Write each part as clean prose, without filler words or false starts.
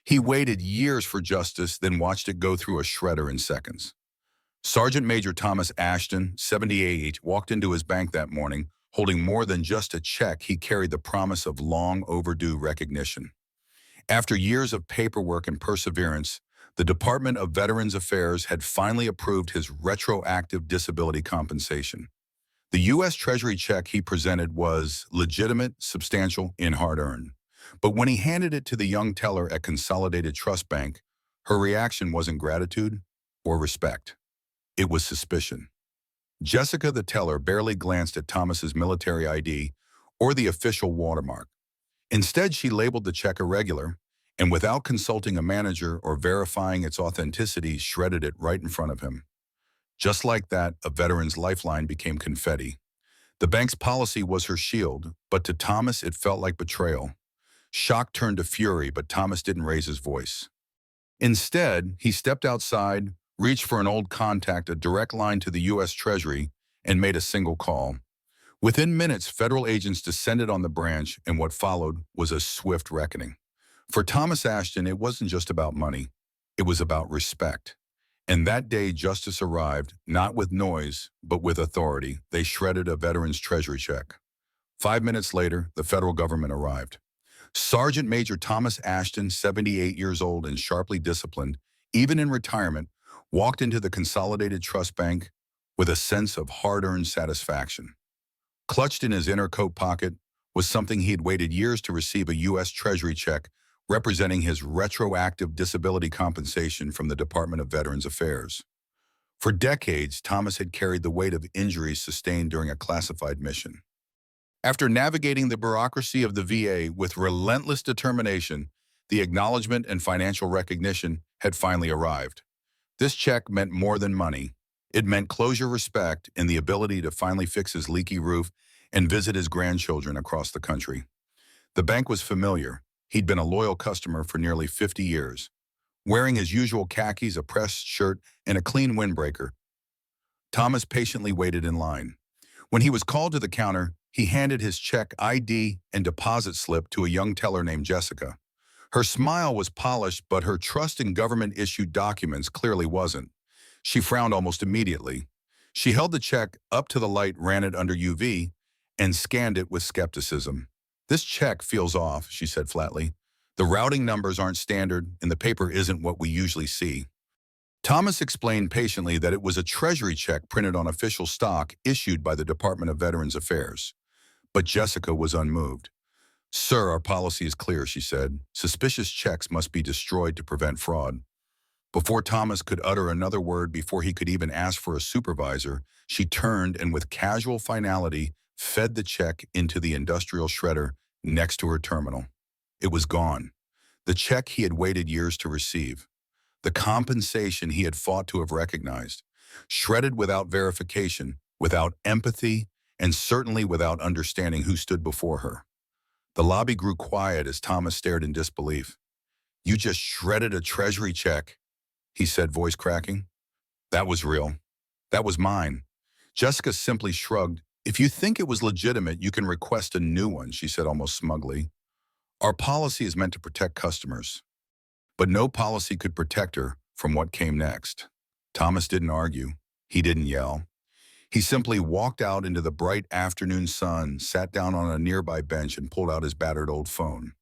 He waited years for justice, then watched it go through a shredder in seconds. Sergeant Major Thomas Ashton, 78, walked into his bank that morning, holding more than just a check. He carried the promise of long overdue recognition. After years of paperwork and perseverance, the Department of Veterans Affairs had finally approved his retroactive disability compensation. The U.S. Treasury check he presented was legitimate, substantial, and hard-earned. But when he handed it to the young teller at Consolidated Trust Bank, her reaction wasn't gratitude or respect. It was suspicion. Jessica, the teller, barely glanced at Thomas's military ID or the official watermark. Instead, she labeled the check irregular, and without consulting a manager or verifying its authenticity, shredded it right in front of him. Just like that, a veteran's lifeline became confetti. The bank's policy was her shield, but to Thomas it felt like betrayal. Shock turned to fury, but Thomas didn't raise his voice. Instead, he stepped outside, reached for an old contact, a direct line to the U.S. Treasury, and made a single call. Within minutes, federal agents descended on the branch, and what followed was a swift reckoning. For Thomas Ashton, it wasn't just about money. It was about respect. And that day, justice arrived, not with noise, but with authority. They shredded a veteran's treasury check. 5 minutes later, the federal government arrived. Sergeant Major Thomas Ashton, 78 years old and sharply disciplined, even in retirement, walked into the Consolidated Trust Bank with a sense of hard-earned satisfaction. Clutched in his inner coat pocket was something he had waited years to receive, a U.S. Treasury check representing his retroactive disability compensation from the Department of Veterans Affairs. For decades, Thomas had carried the weight of injuries sustained during a classified mission. After navigating the bureaucracy of the VA with relentless determination, the acknowledgement and financial recognition had finally arrived. This check meant more than money. It meant closure, respect, and the ability to finally fix his leaky roof and visit his grandchildren across the country. The bank was familiar. He'd been a loyal customer for nearly 50 years. Wearing his usual khakis, a pressed shirt, and a clean windbreaker, Thomas patiently waited in line. When he was called to the counter, he handed his check, ID, and deposit slip to a young teller named Jessica. Her smile was polished, but her trust in government-issued documents clearly wasn't. She frowned almost immediately. She held the check up to the light, ran it under UV, and scanned it with skepticism. "This check feels off," she said flatly. "The routing numbers aren't standard, and the paper isn't what we usually see." Thomas explained patiently that it was a treasury check printed on official stock issued by the Department of Veterans Affairs. But Jessica was unmoved. "Sir, our policy is clear," she said. "Suspicious checks must be destroyed to prevent fraud." Before Thomas could utter another word, before he could even ask for a supervisor, she turned and with casual finality fed the check into the industrial shredder next to her terminal. It was gone. The check he had waited years to receive. The compensation he had fought to have recognized. Shredded without verification, without empathy, and certainly without understanding who stood before her. The lobby grew quiet as Thomas stared in disbelief. "You just shredded a treasury check," he said, voice cracking. "That was real. That was mine." Jessica simply shrugged. "If you think it was legitimate, you can request a new one," she said almost smugly. "Our policy is meant to protect customers." But no policy could protect her from what came next. Thomas didn't argue. He didn't yell. He simply walked out into the bright afternoon sun, sat down on a nearby bench, and pulled out his battered old phone.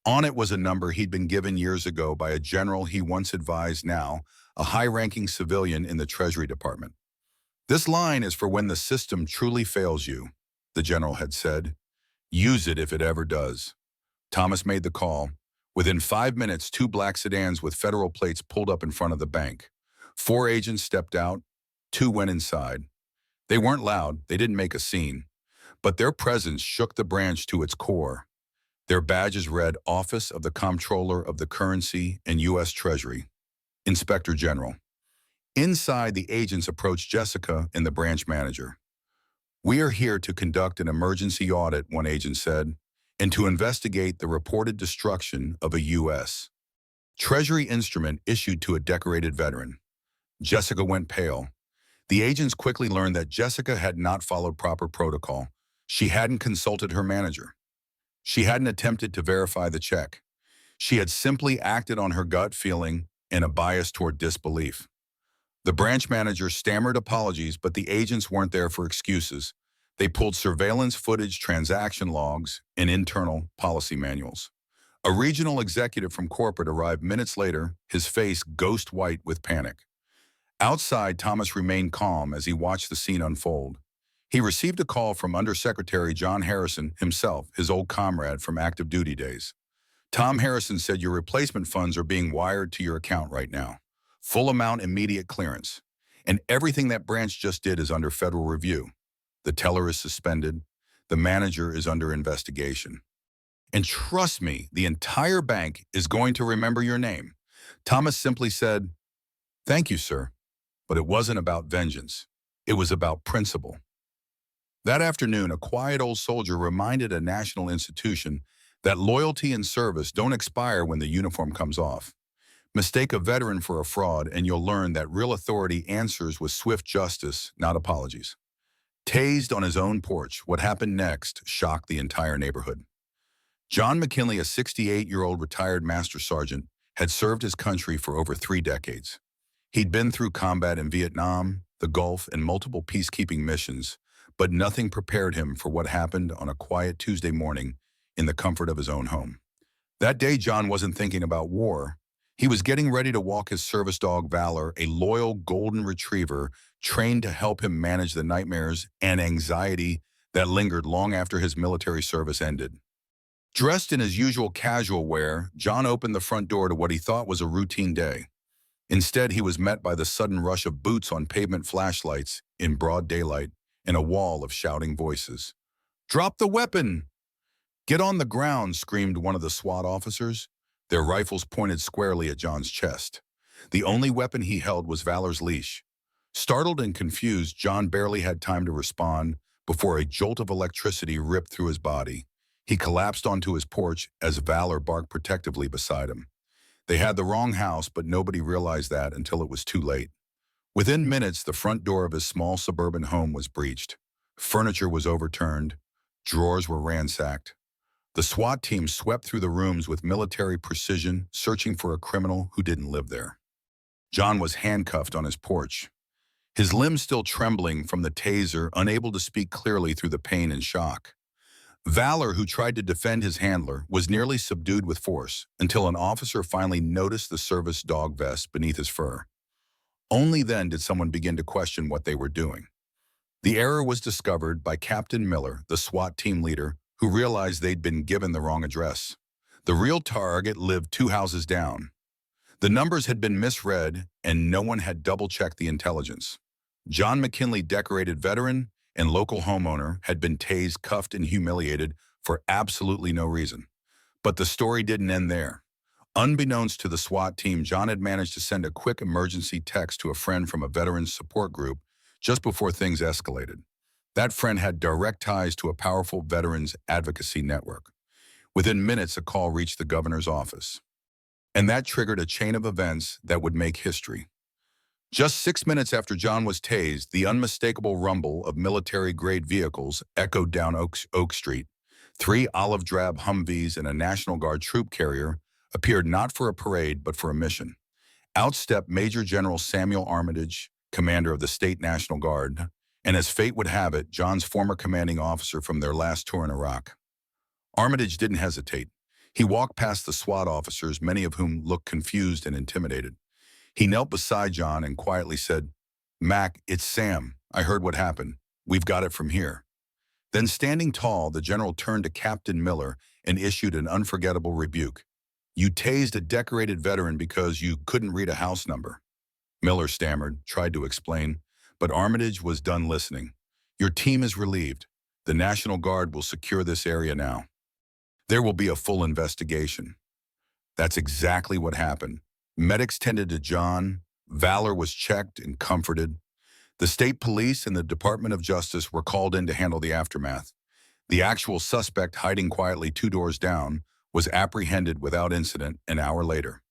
On it was a number he'd been given years ago by a general he once advised, now a high-ranking civilian in the Treasury Department. "This line is for when the system truly fails you," the general had said. "Use it if it ever does." Thomas made the call. Within 5 minutes, 2 black sedans with federal plates pulled up in front of the bank. 4 agents stepped out. 2 went inside. They weren't loud, they didn't make a scene, but their presence shook the branch to its core. Their badges read Office of the Comptroller of the Currency and U.S. Treasury, Inspector General. Inside, the agents approached Jessica and the branch manager. "We are here to conduct an emergency audit," one agent said, "and to investigate the reported destruction of a U.S. Treasury instrument issued to a decorated veteran." Jessica went pale. The agents quickly learned that Jessica had not followed proper protocol. She hadn't consulted her manager. She hadn't attempted to verify the check. She had simply acted on her gut feeling and a bias toward disbelief. The branch manager stammered apologies, but the agents weren't there for excuses. They pulled surveillance footage, transaction logs, and internal policy manuals. A regional executive from corporate arrived minutes later, his face ghost white with panic. Outside, Thomas remained calm as he watched the scene unfold. He received a call from Undersecretary John Harrison himself, his old comrade from active duty days. Tom Harrison said, "Your replacement funds are being wired to your account right now. Full amount immediate clearance. And everything that branch just did is under federal review. The teller is suspended. The manager is under investigation. And trust me, the entire bank is going to remember your name." Thomas simply said, "Thank you, sir." But it wasn't about vengeance. It was about principle. That afternoon, a quiet old soldier reminded a national institution that loyalty and service don't expire when the uniform comes off. Mistake a veteran for a fraud, and you'll learn that real authority answers with swift justice, not apologies. Tased on his own porch, what happened next shocked the entire neighborhood. John McKinley, a 68-year-old retired master sergeant, had served his country for over 3 decades. He'd been through combat in Vietnam, the Gulf, and multiple peacekeeping missions, but nothing prepared him for what happened on a quiet Tuesday morning in the comfort of his own home. That day, John wasn't thinking about war. He was getting ready to walk his service dog, Valor, a loyal golden retriever trained to help him manage the nightmares and anxiety that lingered long after his military service ended. Dressed in his usual casual wear, John opened the front door to what he thought was a routine day. Instead, he was met by the sudden rush of boots on pavement, flashlights in broad daylight, and a wall of shouting voices. "Drop the weapon!" "Get on the ground," screamed one of the SWAT officers, their rifles pointed squarely at John's chest. The only weapon he held was Valor's leash. Startled and confused, John barely had time to respond before a jolt of electricity ripped through his body. He collapsed onto his porch as Valor barked protectively beside him. They had the wrong house, but nobody realized that until it was too late. Within minutes, the front door of his small suburban home was breached. Furniture was overturned. Drawers were ransacked. The SWAT team swept through the rooms with military precision, searching for a criminal who didn't live there. John was handcuffed on his porch, his limbs still trembling from the taser, unable to speak clearly through the pain and shock. Valor, who tried to defend his handler, was nearly subdued with force until an officer finally noticed the service dog vest beneath his fur. Only then did someone begin to question what they were doing. The error was discovered by Captain Miller, the SWAT team leader, who realized they'd been given the wrong address. The real target lived 2 houses down. The numbers had been misread, and no one had double-checked the intelligence. John McKinley, decorated veteran and local homeowner, had been tased, cuffed, and humiliated for absolutely no reason. But the story didn't end there. Unbeknownst to the SWAT team, John had managed to send a quick emergency text to a friend from a veterans support group just before things escalated. That friend had direct ties to a powerful veterans advocacy network. Within minutes, a call reached the governor's office. And that triggered a chain of events that would make history. Just 6 minutes after John was tased, the unmistakable rumble of military-grade vehicles echoed down Oak Street. 3 olive-drab Humvees and a National Guard troop carrier appeared not for a parade but for a mission. Out stepped Major General Samuel Armitage, commander of the State National Guard, and as fate would have it, John's former commanding officer from their last tour in Iraq. Armitage didn't hesitate. He walked past the SWAT officers, many of whom looked confused and intimidated. He knelt beside John and quietly said, "Mac, it's Sam. I heard what happened. We've got it from here." Then, standing tall, the general turned to Captain Miller and issued an unforgettable rebuke. "You tased a decorated veteran because you couldn't read a house number." Miller stammered, tried to explain, but Armitage was done listening. "Your team is relieved. The National Guard will secure this area now. There will be a full investigation." That's exactly what happened. Medics tended to John. Valor was checked and comforted. The state police and the Department of Justice were called in to handle the aftermath. The actual suspect, hiding quietly 2 doors down, was apprehended without incident an hour later.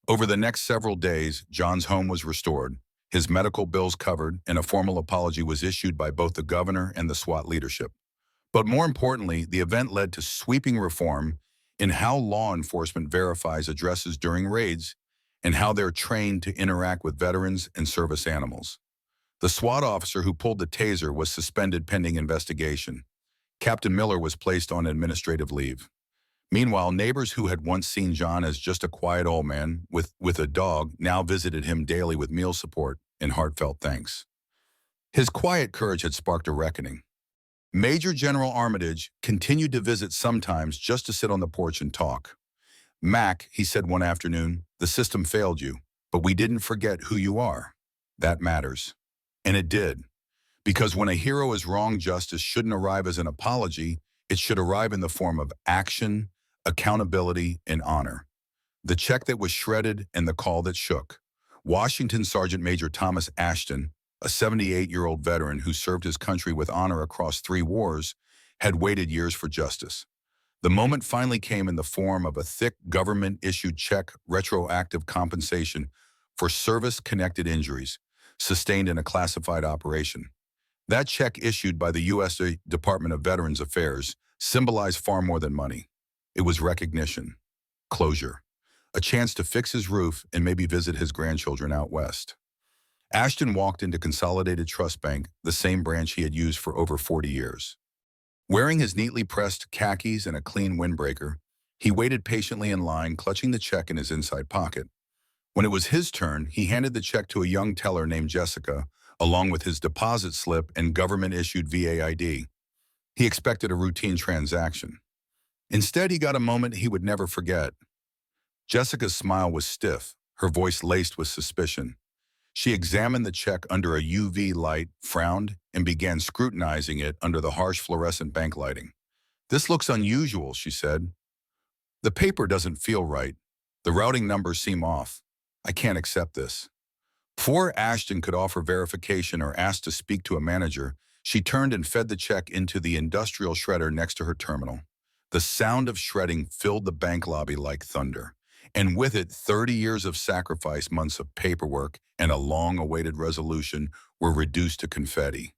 Over the next several days, John's home was restored, his medical bills covered, and a formal apology was issued by both the governor and the SWAT leadership. But more importantly, the event led to sweeping reform in how law enforcement verifies addresses during raids, and how they're trained to interact with veterans and service animals. The SWAT officer who pulled the taser was suspended pending investigation. Captain Miller was placed on administrative leave. Meanwhile, neighbors who had once seen John as just a quiet old man with a dog now visited him daily with meal support and heartfelt thanks. His quiet courage had sparked a reckoning. Major General Armitage continued to visit sometimes just to sit on the porch and talk. "Mac," he said one afternoon, "the system failed you, but we didn't forget who you are. That matters." And it did. Because when a hero is wronged, justice shouldn't arrive as an apology, it should arrive in the form of action, accountability, and honor. The check that was shredded and the call that shook. Washington Sergeant Major Thomas Ashton, a 78-year-old veteran who served his country with honor across 3 wars, had waited years for justice. The moment finally came in the form of a thick government-issued check, retroactive compensation for service-connected injuries sustained in a classified operation. That check, issued by the U.S. Department of Veterans Affairs, symbolized far more than money. It was recognition, closure, a chance to fix his roof and maybe visit his grandchildren out west. Ashton walked into Consolidated Trust Bank, the same branch he had used for over 40 years. Wearing his neatly pressed khakis and a clean windbreaker, he waited patiently in line, clutching the check in his inside pocket. When it was his turn, he handed the check to a young teller named Jessica, along with his deposit slip and government-issued VA ID. He expected a routine transaction. Instead, he got a moment he would never forget. Jessica's smile was stiff, her voice laced with suspicion. She examined the check under a UV light, frowned, and began scrutinizing it under the harsh fluorescent bank lighting. "This looks unusual," she said. "The paper doesn't feel right. The routing numbers seem off. I can't accept this." Before Ashton could offer verification or ask to speak to a manager, she turned and fed the check into the industrial shredder next to her terminal. The sound of shredding filled the bank lobby like thunder, and with it 30 years of sacrifice, months of paperwork, and a long-awaited resolution were reduced to confetti.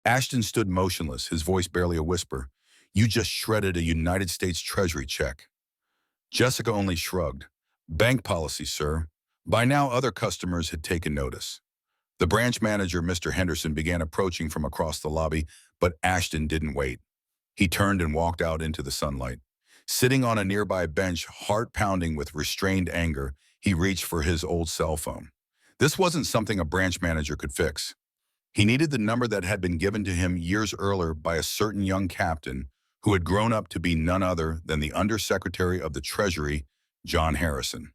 Ashton stood motionless, his voice barely a whisper. "You just shredded a United States Treasury check." Jessica only shrugged. "Bank policy, sir." By now, other customers had taken notice. The branch manager, Mr. Henderson, began approaching from across the lobby, but Ashton didn't wait. He turned and walked out into the sunlight. Sitting on a nearby bench, heart pounding with restrained anger, he reached for his old cell phone. This wasn't something a branch manager could fix. He needed the number that had been given to him years earlier by a certain young captain who had grown up to be none other than the Undersecretary of the Treasury, John Harrison.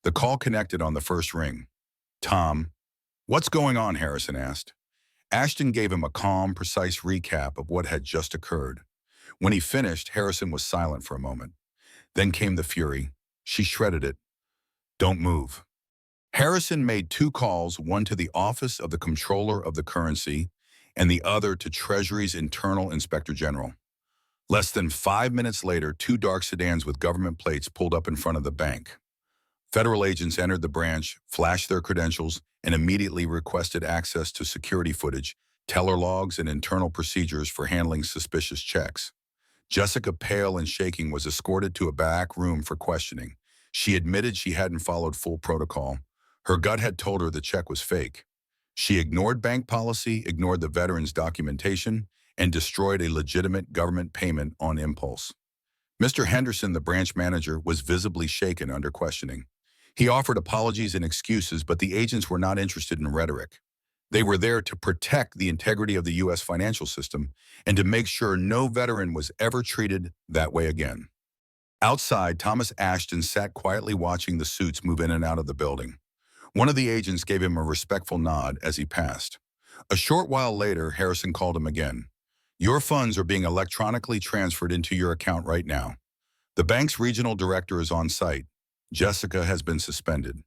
The call connected on the first ring. "Tom." "What's going on?" Harrison asked. Ashton gave him a calm, precise recap of what had just occurred. When he finished, Harrison was silent for a moment. Then came the fury. "She shredded it. Don't move." Harrison made 2 calls, one to the Office of the Comptroller of the Currency and the other to Treasury's Internal Inspector General. Less than 5 minutes later, 2 dark sedans with government plates pulled up in front of the bank. Federal agents entered the branch, flashed their credentials, and immediately requested access to security footage, teller logs, and internal procedures for handling suspicious checks. Jessica, pale and shaking, was escorted to a back room for questioning. She admitted she hadn't followed full protocol. Her gut had told her the check was fake. She ignored bank policy, ignored the veterans' documentation, and destroyed a legitimate government payment on impulse. Mr. Henderson, the branch manager, was visibly shaken under questioning. He offered apologies and excuses, but the agents were not interested in rhetoric. They were there to protect the integrity of the U.S. financial system and to make sure no veteran was ever treated that way again. Outside, Thomas Ashton sat quietly watching the suits move in and out of the building. One of the agents gave him a respectful nod as he passed. A short while later, Harrison called him again. "Your funds are being electronically transferred into your account right now. The bank's regional director is on site. Jessica has been suspended.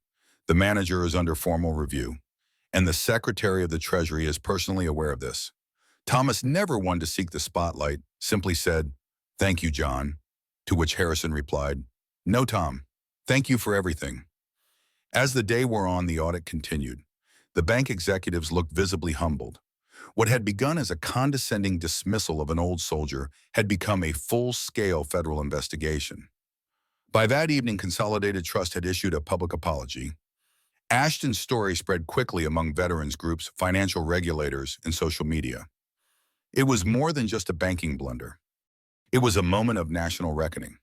The manager is under formal review. And the Secretary of the Treasury is personally aware of this." Thomas, never one to seek the spotlight, simply said, "Thank you, John." To which Harrison replied, "No, Tom. Thank you for everything." As the day wore on, the audit continued. The bank executives looked visibly humbled. What had begun as a condescending dismissal of an old soldier had become a full-scale federal investigation. By that evening, Consolidated Trust had issued a public apology. Ashton's story spread quickly among veterans groups, financial regulators, and social media. It was more than just a banking blunder. It was a moment of national reckoning.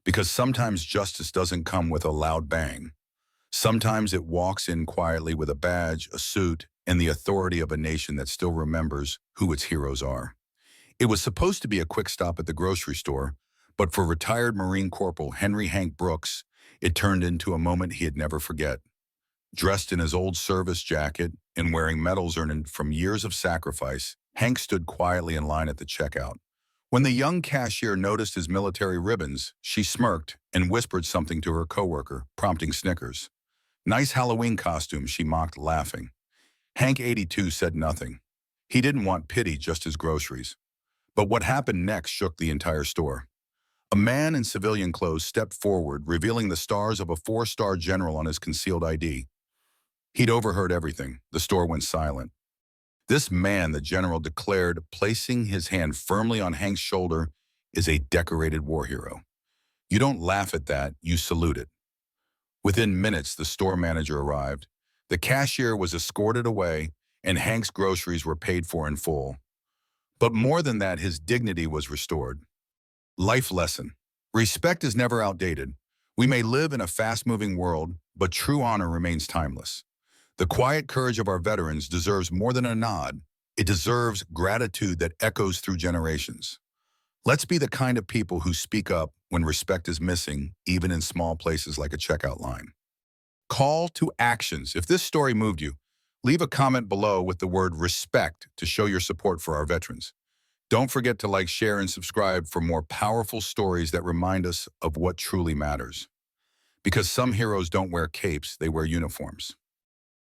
Because sometimes justice doesn't come with a loud bang. Sometimes it walks in quietly with a badge, a suit, and the authority of a nation that still remembers who its heroes are. It was supposed to be a quick stop at the grocery store, but for retired Marine Corporal Henry Hank Brooks, it turned into a moment he'd never forget. Dressed in his old service jacket and wearing medals earned from years of sacrifice, Hank stood quietly in line at the checkout. When the young cashier noticed his military ribbons, she smirked and whispered something to her coworker, prompting snickers. "Nice Halloween costume," she mocked, laughing. Hank 82 said nothing. He didn't want pity, just his groceries. But what happened next shook the entire store. A man in civilian clothes stepped forward, revealing the stars of a 4-star general on his concealed ID. He'd overheard everything. The store went silent. This man, the general declared, placing his hand firmly on Hank's shoulder, is a decorated war hero. You don't laugh at that, you salute it. Within minutes, the store manager arrived. The cashier was escorted away, and Hank's groceries were paid for in full. But more than that, his dignity was restored. Life lesson. Respect is never outdated. We may live in a fast-moving world, but true honor remains timeless. The quiet courage of our veterans deserves more than a nod. It deserves gratitude that echoes through generations. Let's be the kind of people who speak up when respect is missing, even in small places like a checkout line. Call to actions. If this story moved you, leave a comment below with the word respect to show your support for our veterans. Don't forget to like, share, and subscribe for more powerful stories that remind us of what truly matters. Because some heroes don't wear capes, they wear uniforms.